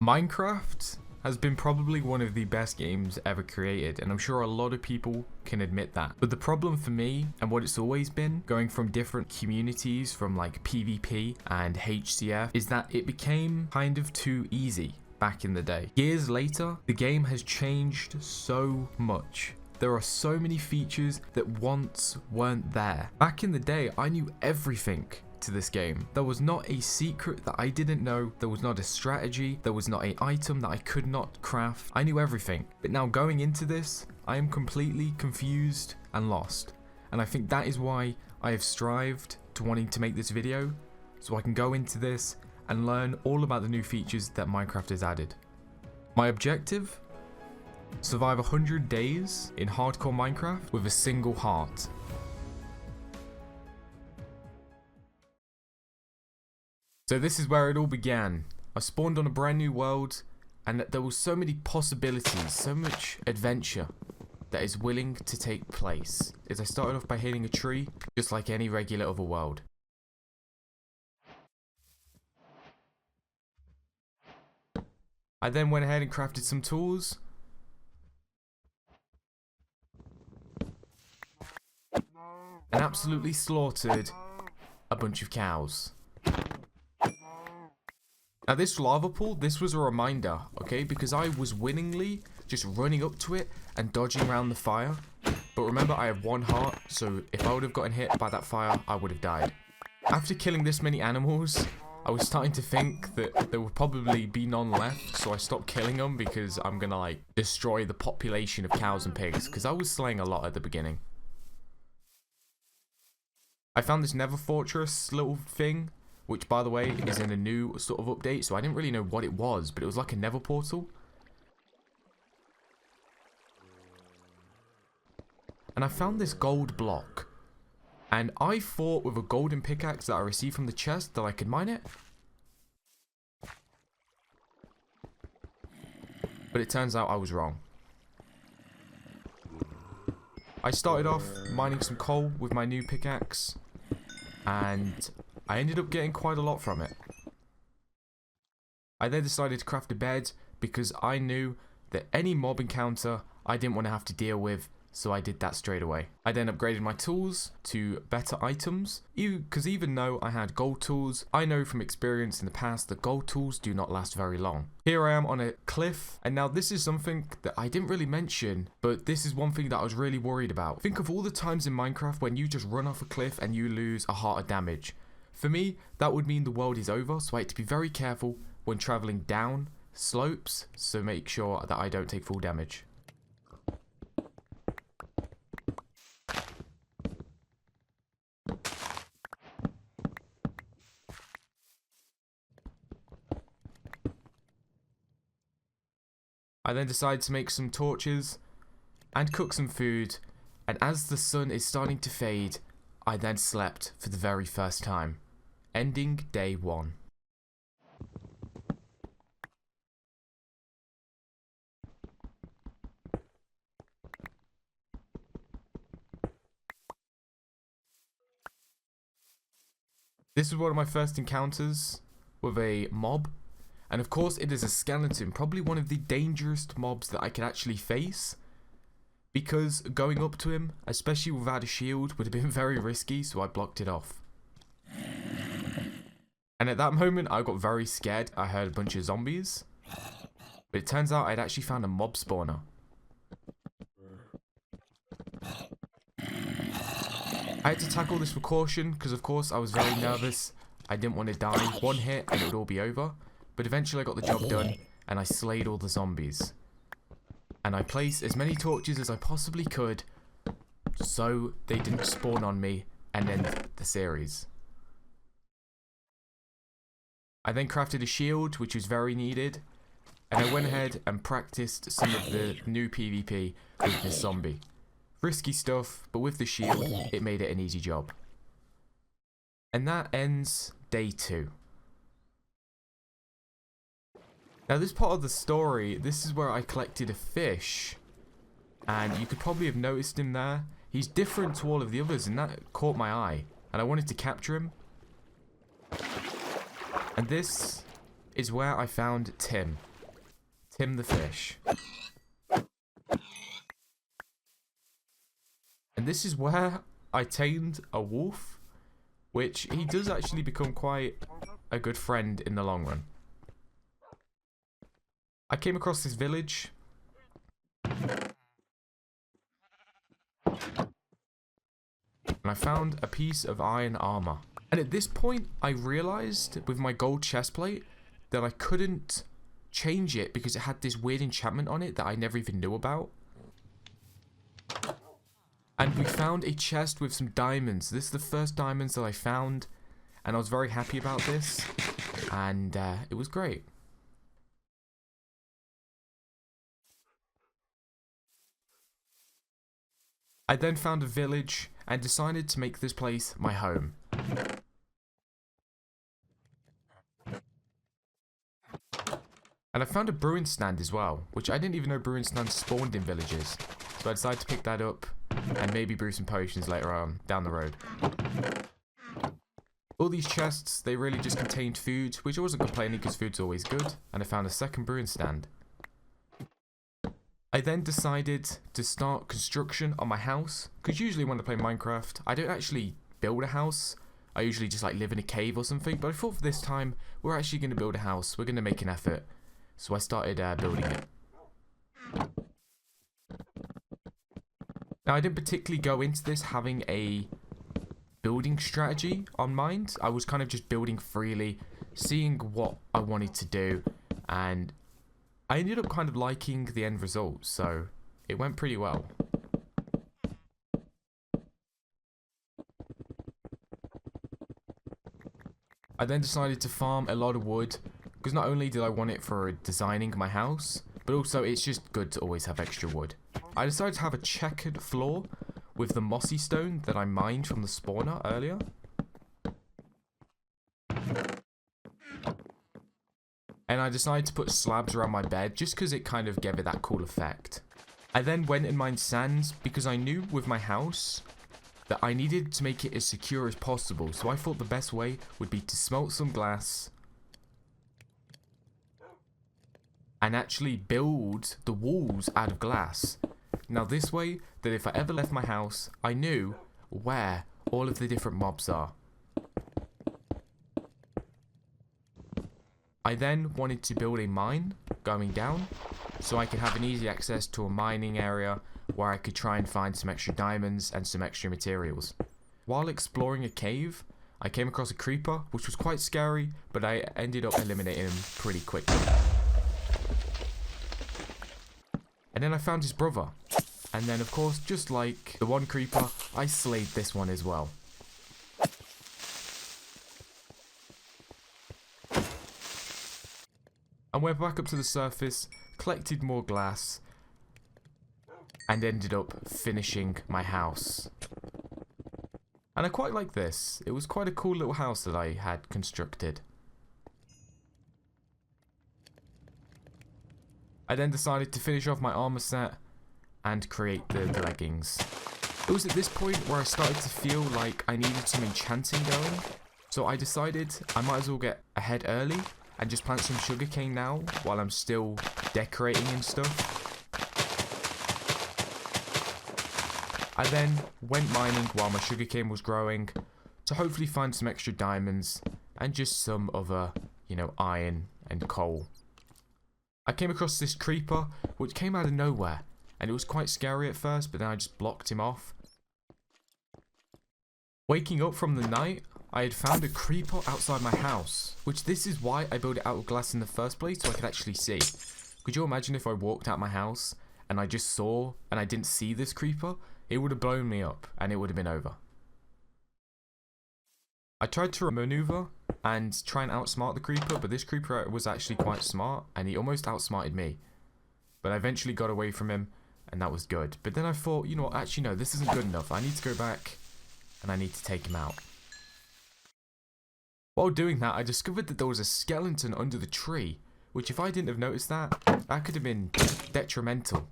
Minecraft has been probably one of the best games ever created, and I'm sure a lot of people can admit that. But the problem for me, and what it's always been, going from different communities from like PvP and HCF, is that it became kind of too easy back in the day. Years later, the game has changed so much. There are so many features that once weren't there. Back in the day, I knew everything to this game. There was not a secret that I didn't know. There was not a strategy. There was not an item that I could not craft. I knew everything. But now going into this, I am completely confused and lost. And I think that is why I have strived to wanting to make this video, so I can go into this and learn all about the new features that Minecraft has added. My objective? Survive 100 days in hardcore Minecraft with a single heart. So this is where it all began. I spawned on a brand new world, and there was so many possibilities, so much adventure that is willing to take place. As I started off by hitting a tree, just like any regular other world. I then went ahead and crafted some tools. And absolutely slaughtered a bunch of cows. Now this lava pool, this was a reminder, okay, because I was willingly just running up to it and dodging around the fire. But remember, I have one heart, so if I would have gotten hit by that fire, I would have died. After killing this many animals, I was starting to think that there would probably be none left, so I stopped killing them because I'm gonna like destroy the population of cows and pigs, because I was slaying a lot at the beginning. I found this Nether fortress little thing, which by the way is in a new sort of update, so I didn't really know what it was, but it was like a Nether portal. And I found this gold block, and I thought with a golden pickaxe that I received from the chest that I could mine it. But it turns out I was wrong. I started off mining some coal with my new pickaxe, and I ended up getting quite a lot from it. I then decided to craft a bed because I knew that any mob encounter I didn't want to have to deal with, so I did that straight away. I then upgraded my tools to better items, because even though I had gold tools, I know from experience in the past that gold tools do not last very long. Here I am on a cliff, and now this is something that I didn't really mention, but this is one thing that I was really worried about. Think of all the times in Minecraft when you just run off a cliff and you lose a heart of damage. For me, that would mean the world is over, so I had to be very careful when traveling down slopes, so make sure that I don't take full damage. I then decided to make some torches and cook some food, and as the sun is starting to fade, I then slept for the very first time, ending day 1. This was one of my first encounters with a mob. And of course it is a skeleton, probably one of the dangerous mobs that I could actually face, because going up to him, especially without a shield, would have been very risky, so I blocked it off. And at that moment I got very scared. I heard a bunch of zombies, but it turns out I'd actually found a mob spawner. I had to tackle this with caution because of course I was very nervous. I didn't want to die. One hit and it would all be over. But eventually I got the job done, and I slayed all the zombies. And I placed as many torches as I possibly could, so they didn't spawn on me and end the series. I then crafted a shield, which was very needed, and I went ahead and practiced some of the new PvP with this zombie. Risky stuff, but with the shield, it made it an easy job. And that ends day 2. Now this part of the story, this is where I collected a fish, and you could probably have noticed him there. He's different to all of the others, and that caught my eye, and I wanted to capture him. And this is where I found Tim. Tim the fish. And this is where I tamed a wolf, which he does actually become quite a good friend in the long run. I came across this village. And I found a piece of iron armor. And at this point, I realized with my gold chestplate that I couldn't change it because it had this weird enchantment on it that I never even knew about. And we found a chest with some diamonds. This is the first diamonds that I found, and I was very happy about this, and it was great. I then found a village and decided to make this place my home. And I found a brewing stand as well, which I didn't even know brewing stands spawned in villages. So I decided to pick that up and maybe brew some potions later on down the road. All these chests, they really just contained food, which I wasn't complaining because food's always good. And I found a second brewing stand. I then decided to start construction on my house, because usually when I play Minecraft, I don't actually build a house. I usually just like live in a cave or something, but I thought for this time, we're actually going to build a house. We're going to make an effort. So I started building it. Now I didn't particularly go into this having a building strategy on mind. I was kind of just building freely, seeing what I wanted to do, and I ended up kind of liking the end result, so it went pretty well. I then decided to farm a lot of wood, because not only did I want it for designing my house, but also it's just good to always have extra wood. I decided to have a checkered floor with the mossy stone that I mined from the spawner earlier. And I decided to put slabs around my bed just because it kind of gave it that cool effect. I then went and mined sands because I knew with my house that I needed to make it as secure as possible. So I thought the best way would be to smelt some glass and actually build the walls out of glass. Now this way, that if I ever left my house, I knew where all of the different mobs are. I then wanted to build a mine going down so I could have an easy access to a mining area where I could try and find some extra diamonds and some extra materials. While exploring a cave, I came across a creeper, which was quite scary, but I ended up eliminating him pretty quickly. And then I found his brother. And then of course, just like the one creeper, I slayed this one as well. And went back up to the surface, collected more glass, and ended up finishing my house. And I quite like this. It was quite a cool little house that I had constructed. I then decided to finish off my armor set and create the leggings. It was at this point where I started to feel like I needed some enchanting going. So I decided I might as well get ahead early and just plant some sugarcane now while I'm still decorating and stuff. I then went mining while my sugarcane was growing to hopefully find some extra diamonds and just some other, iron and coal. I came across this creeper which came out of nowhere, and it was quite scary at first, but then I just blocked him off. Waking up from the night, I had found a creeper outside my house, which this is why I built it out of glass in the first place, so I could actually see. Could you imagine if I walked out my house and I just saw and I didn't see this creeper? It would have blown me up and it would have been over. I tried to maneuver and try and outsmart the creeper, but this creeper was actually quite smart and he almost outsmarted me. But I eventually got away from him and that was good. But then I thought, actually no, this isn't good enough. I need to go back and I need to take him out. While doing that, I discovered that there was a skeleton under the tree, which if I didn't have noticed that could have been detrimental.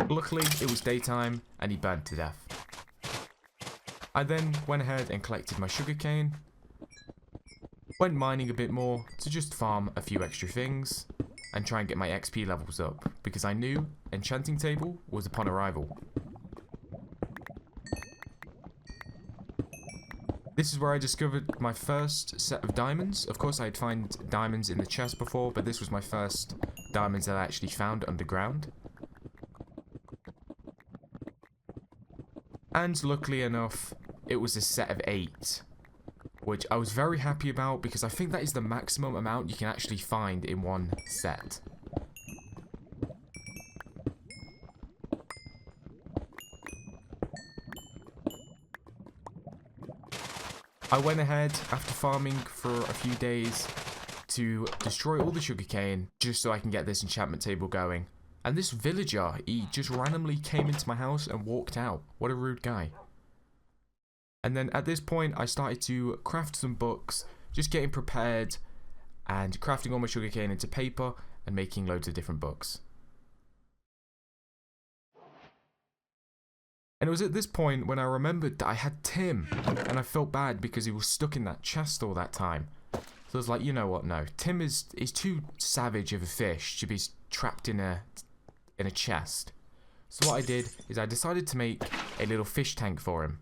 Luckily, it was daytime and he burned to death. I then went ahead and collected my sugarcane, went mining a bit more to just farm a few extra things, and try and get my XP levels up, because I knew enchanting table was upon arrival. This is where I discovered my first set of diamonds. Of course, I'd find diamonds in the chest before, but this was my first diamonds that I actually found underground. And luckily enough, it was a set of 8, which I was very happy about because I think that is the maximum amount you can actually find in one set. I went ahead after farming for a few days to destroy all the sugarcane just so I can get this enchantment table going. And this villager, he just randomly came into my house and walked out. What a rude guy. And then at this point I started to craft some books, just getting prepared and crafting all my sugarcane into paper and making loads of different books. And it was at this point when I remembered that I had Tim, and I felt bad because he was stuck in that chest all that time. So I was like, you know what, no. Tim is too savage of a fish to be trapped in a chest. So what I did is I decided to make a little fish tank for him.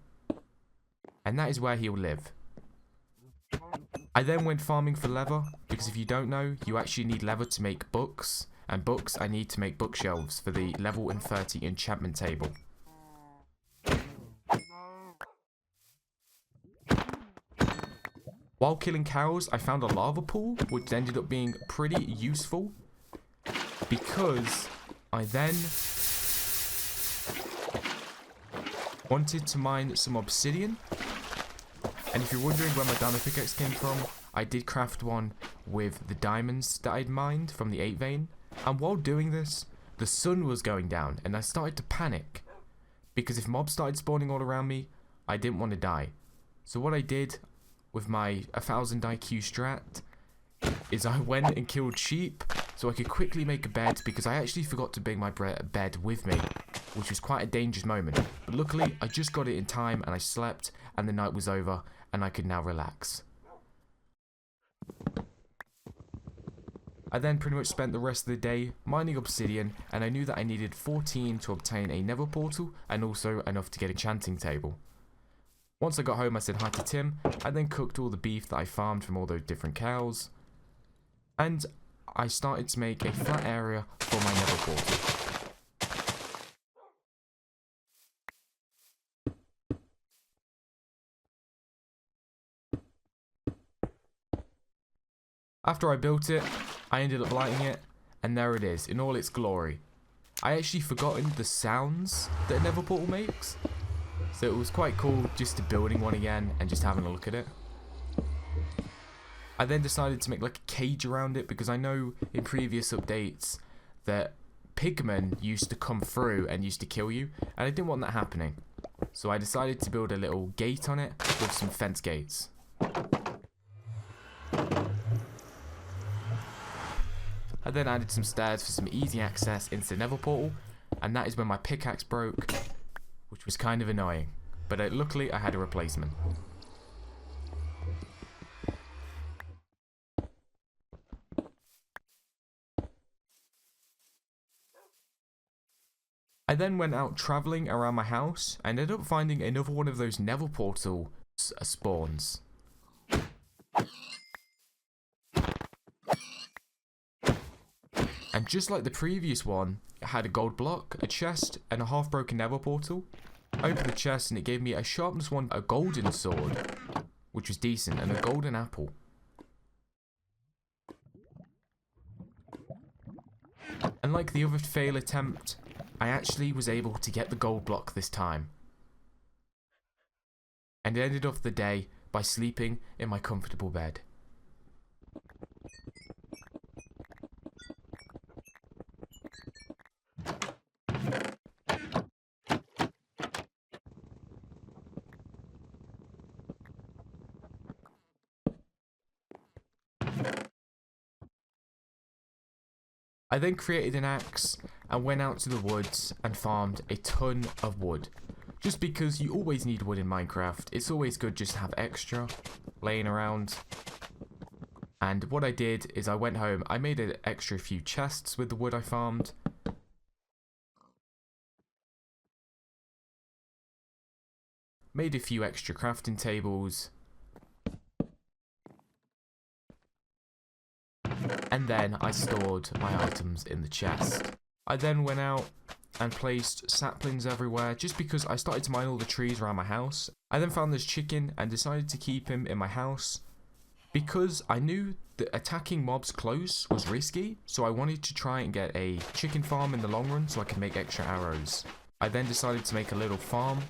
And that is where he'll live. I then went farming for leather, because if you don't know, you actually need leather to make books. And books I need to make bookshelves for the level 30 enchantment table. While killing cows, I found a lava pool, which ended up being pretty useful, because I then wanted to mine some obsidian. And if you're wondering where my diamond pickaxe came from, I did craft one with the diamonds that I'd mined from the 8 vein. And while doing this, the sun was going down, and I started to panic, because if mobs started spawning all around me, I didn't want to die. So what I did with my 1000 IQ strat is I went and killed sheep so I could quickly make a bed, because I actually forgot to bring my bed with me, which was quite a dangerous moment. But luckily I just got it in time and I slept and the night was over and I could now relax. I then pretty much spent the rest of the day mining obsidian, and I knew that I needed 14 to obtain a nether portal and also enough to get a enchanting table. Once I got home, I said hi to Tim. I then cooked all the beef that I farmed from all those different cows. And I started to make a flat area for my nether portal. After I built it, I ended up lighting it, and there it is, in all its glory. I actually forgotten the sounds that a nether portal makes. So it was quite cool just building one again and just having a look at it. I then decided to make like a cage around it, because I know in previous updates that pigmen used to come through and used to kill you, and I didn't want that happening. So I decided to build a little gate on it with some fence gates. I then added some stairs for some easy access into the nether portal, and that is when my pickaxe broke, which was kind of annoying, but luckily I had a replacement. I then went out travelling around my house and ended up finding another one of those nether portal spawns. And just like the previous one, it had a gold block, a chest, and a half-broken nether portal. I opened the chest and it gave me a sharpness 1, a golden sword, which was decent, and a golden apple. And like the other fail attempt, I actually was able to get the gold block this time. And ended off the day by sleeping in my comfortable bed. I then created an axe and went out to the woods and farmed a ton of wood. Just because you always need wood in Minecraft, it's always good just to have extra laying around. And what I did is I went home, I made an extra few chests with the wood I farmed. Made a few extra crafting tables. And then I stored my items in the chest. I then went out and placed saplings everywhere just because I started to mine all the trees around my house. I then found this chicken and decided to keep him in my house because I knew that attacking mobs close was risky, so I wanted to try and get a chicken farm in the long run so I could make extra arrows. I then decided to make a little farm.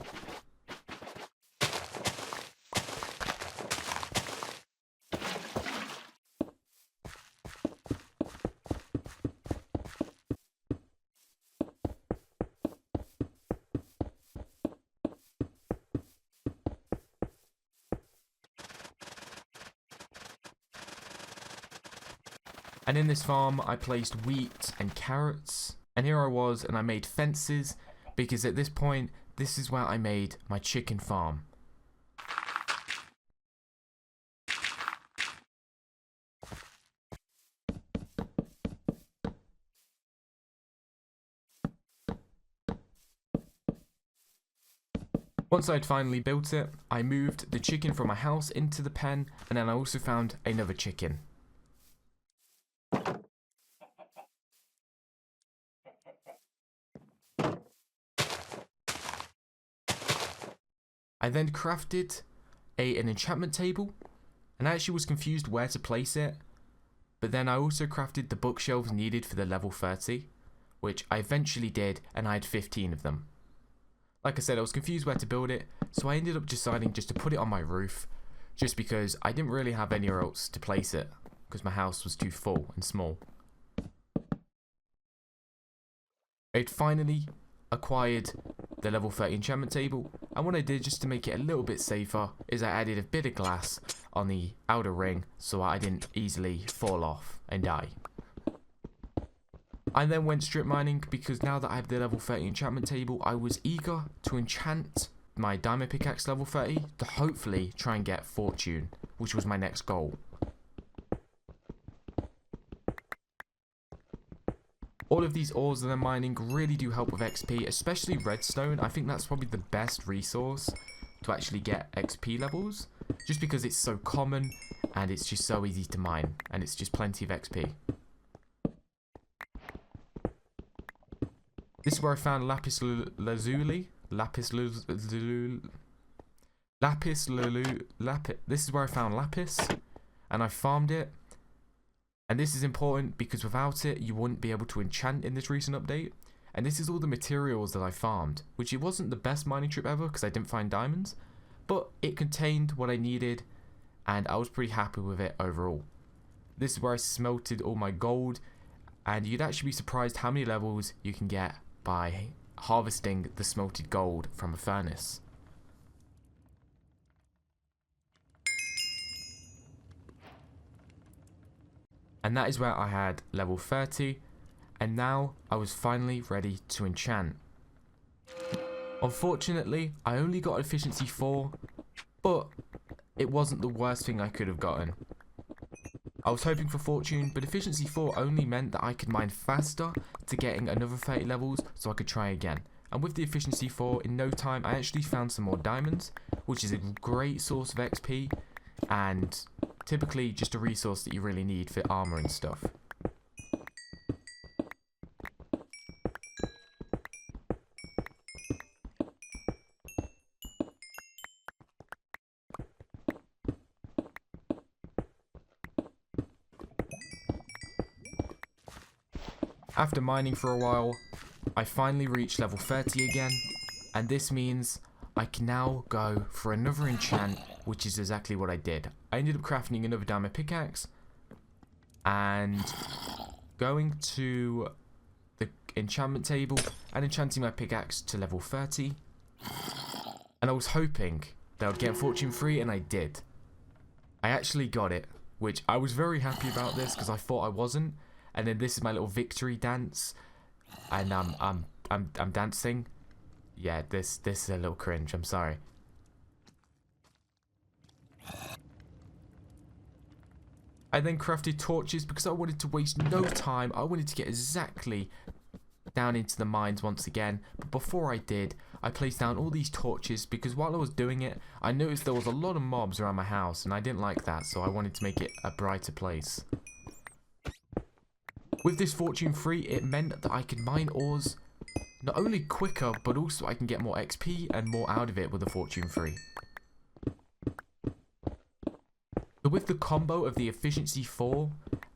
And in this farm, I placed wheat and carrots. And here I was, and I made fences, because at this point, this is where I made my chicken farm. Once I'd finally built it, I moved the chicken from my house into the pen, and then I also found another chicken. I then crafted an enchantment table, and I actually was confused where to place it, but then I also crafted the bookshelves needed for the level 30, which I eventually did, and I had 15 of them. Like I said, I was confused where to build it, so I ended up deciding just to put it on my roof, just because I didn't really have anywhere else to place it, because my house was too full and small. I'd finally acquired the level 30 enchantment table, and what I did just to make it a little bit safer is I added a bit of glass on the outer ring so I didn't easily fall off and die. I then went strip mining because now that I have the level 30 enchantment table, I was eager to enchant my diamond pickaxe level 30 to hopefully try and get fortune, which was my next goal. All of these ores that I'm mining really do help with XP, especially redstone. I think that's probably the best resource to actually get XP levels, just because it's so common and it's just so easy to mine, and it's just plenty of XP. This is where I found lapis lazuli. This is where I found lapis, and I farmed it. And this is important because without it, you wouldn't be able to enchant in this recent update. And this is all the materials that I farmed, which it wasn't the best mining trip ever because I didn't find diamonds, but it contained what I needed, and I was pretty happy with it overall. This is where I smelted all my gold, and you'd actually be surprised how many levels you can get by harvesting the smelted gold from a furnace. And that is where I had level 30, and now I was finally ready to enchant. Unfortunately, I only got efficiency 4, but it wasn't the worst thing I could have gotten. I was hoping for fortune, but efficiency 4 only meant that I could mine faster to getting another 30 levels so I could try again. And with the efficiency 4, in no time I actually found some more diamonds, which is a great source of XP, and typically just a resource that you really need for armor and stuff. After mining for a while, I finally reached level 30 again, and this means I can now go for another enchant, which is exactly what I did. I ended up crafting another diamond pickaxe and going to the enchantment table and enchanting my pickaxe to level 30. And I was hoping that I would get fortune 3, and I did. I actually got it, which I was very happy about this because I thought I wasn't. And then this is my little victory dance, and I'm dancing. Yeah, this is a little cringe. I'm sorry. I then crafted torches because I wanted to waste no time. I wanted to get exactly down into the mines once again. But before I did, I placed down all these torches because while I was doing it, I noticed there was a lot of mobs around my house and I didn't like that, so I wanted to make it a brighter place. With this fortune free, it meant that I could mine ores not only quicker, but also I can get more XP and more out of it with the fortune free. So with the combo of the efficiency 4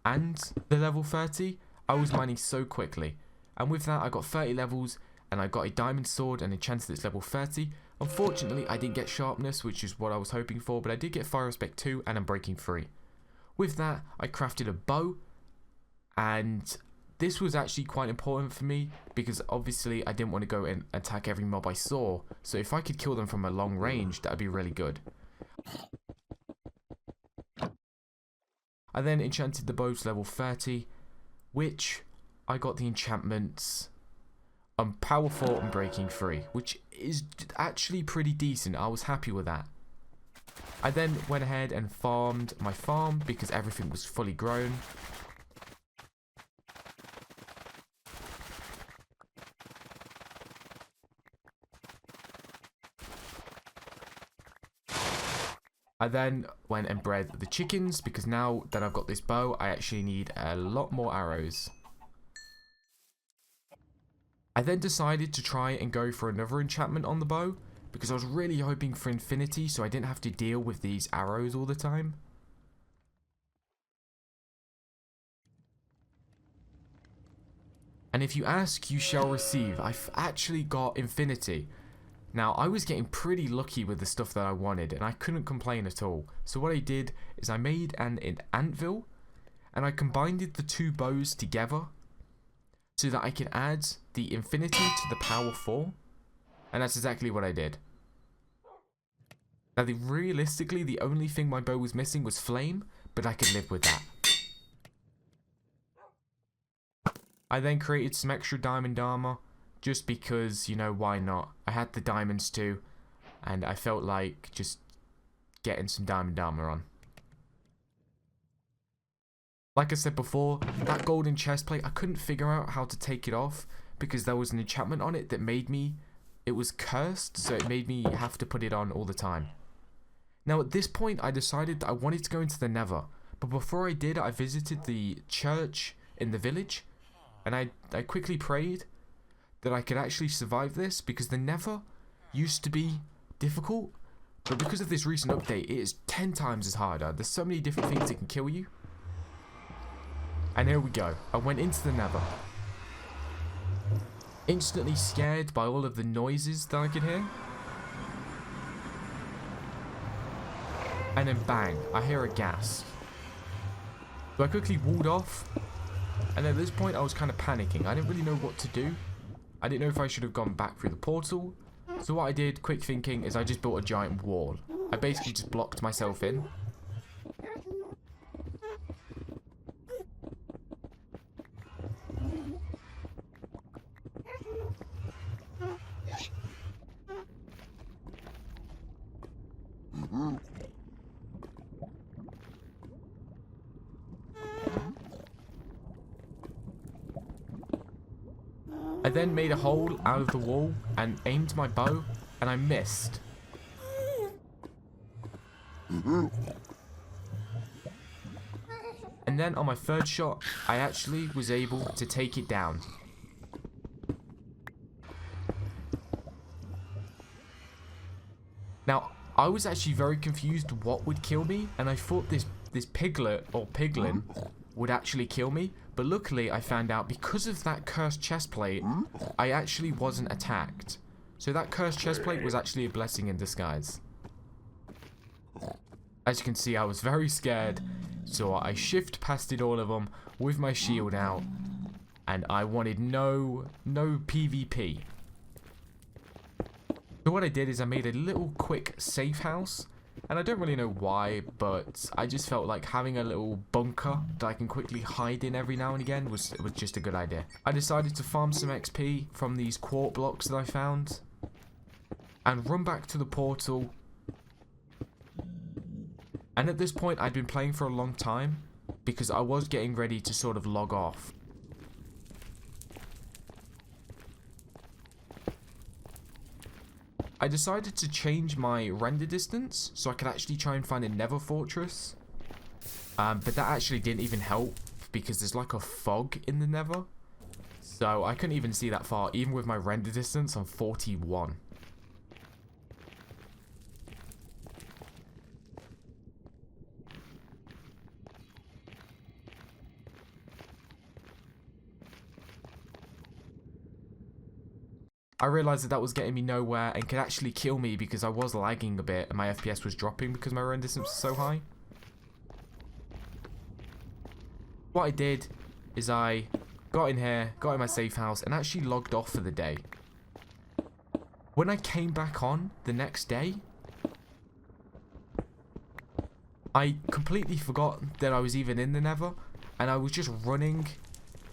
and the level 30, I was mining so quickly. And with that, I got 30 levels and I got a diamond sword and enchanted its level 30. Unfortunately, I didn't get sharpness, which is what I was hoping for, but I did get fire respect 2 and I'm breaking 3. With that, I crafted a bow, and this was actually quite important for me because obviously I didn't want to go and attack every mob I saw, so if I could kill them from a long range, that would be really good. I then enchanted the bow to level 30, which I got the enchantments Power 4 and breaking 3, which is actually pretty decent. I was happy with that. I then went ahead and farmed my farm because everything was fully grown. I then went and bred the chickens because now that I've got this bow, I actually need a lot more arrows. I then decided to try and go for another enchantment on the bow because I was really hoping for infinity so I didn't have to deal with these arrows all the time. And if you ask, you shall receive. I've actually got infinity. Now, I was getting pretty lucky with the stuff that I wanted, and I couldn't complain at all. So what I did is I made an anvil, and I combined the two bows together so that I can add the infinity to the power 4. And that's exactly what I did. Now, realistically, the only thing my bow was missing was flame, but I could live with that. I then created some extra diamond armor. Just because, you know, why not? I had the diamonds too, and I felt like just getting some diamond armor on. Like I said before, that golden chest plate, I couldn't figure out how to take it off because there was an enchantment on it that made me, it was cursed, so it made me have to put it on all the time. Now at this point, I decided that I wanted to go into the Nether, but before I did, I visited the church in the village, and I quickly prayed that I could actually survive this because the Nether used to be difficult, but because of this recent update, it is 10 times as harder. There's so many different things that can kill you. And here we go. I went into the Nether. Instantly scared by all of the noises that I could hear. And then bang, I hear a gasp. So I quickly walled off. And at this point I was kind of panicking. I didn't really know what to do. I didn't know if I should have gone back through the portal. So what I did, quick thinking, is I just built a giant wall. I basically just blocked myself in. I then made a hole out of the wall and aimed my bow, and I missed. And then on my third shot, I actually was able to take it down. Now, I was actually very confused what would kill me, and I thought this piglet or piglin would actually kill me, but luckily I found out because of that cursed chest plate, I actually wasn't attacked. So that cursed chest plate was actually a blessing in disguise. As you can see, I was very scared, so I shift past it all of them with my shield out, and I wanted no PvP. So what I did is I made a little quick safe house, and I don't really know why, but I just felt like having a little bunker that I can quickly hide in every now and again was just a good idea. I decided to farm some XP from these quartz blocks that I found, and run back to the portal. And at this point, I'd been playing for a long time, because I was getting ready to sort of log off. I decided to change my render distance so I could actually try and find a Nether fortress. But that actually didn't even help because there's like a fog in the Nether. So I couldn't even see that far, even with my render distance on 41. I realized that that was getting me nowhere and could actually kill me because I was lagging a bit and my FPS was dropping because my render distance was so high. What I did is I got in here, got in my safe house, and actually logged off for the day. When I came back on the next day, I completely forgot that I was even in the Nether, and I was just running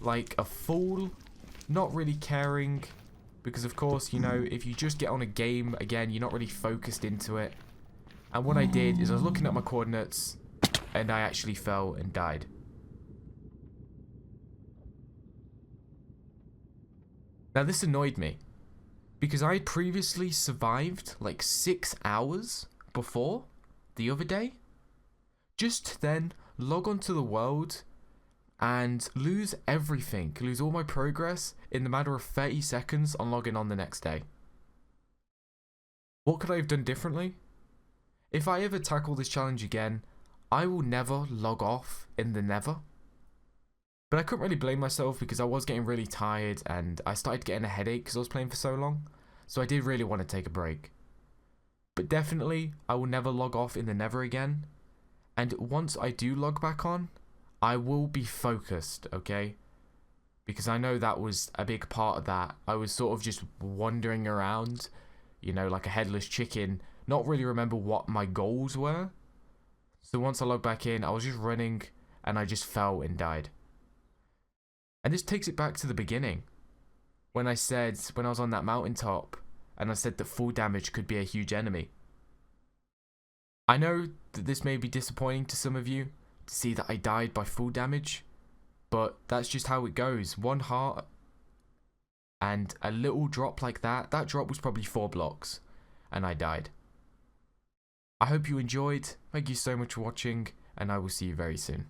like a fool, not really caring, because of course, you know, if you just get on a game again, you're not really focused into it. And what I did is I was looking at my coordinates, and I actually fell and died. Now this annoyed me, because I had previously survived like 6 hours before, the other day, just to then log onto the world and lose everything, lose all my progress in the matter of 30 seconds on logging on the next day. What could I have done differently? If I ever tackle this challenge again, I will never log off in the Nether. But I couldn't really blame myself because I was getting really tired and I started getting a headache because I was playing for so long. So I did really want to take a break. But definitely, I will never log off in the Nether again. And once I do log back on, I will be focused, okay? Because I know that was a big part of that. I was sort of just wandering around, you know, like a headless chicken, not really remember what my goals were. So once I logged back in, I was just running and I just fell and died. And this takes it back to the beginning, when I was on that mountaintop, and I said that full damage could be a huge enemy. I know that this may be disappointing to some of you, to see that I died by full damage, but that's just how it goes. 1 heart, and a little drop like that drop was probably 4 blocks, and I died. I hope you enjoyed, thank you so much for watching, and I will see you very soon.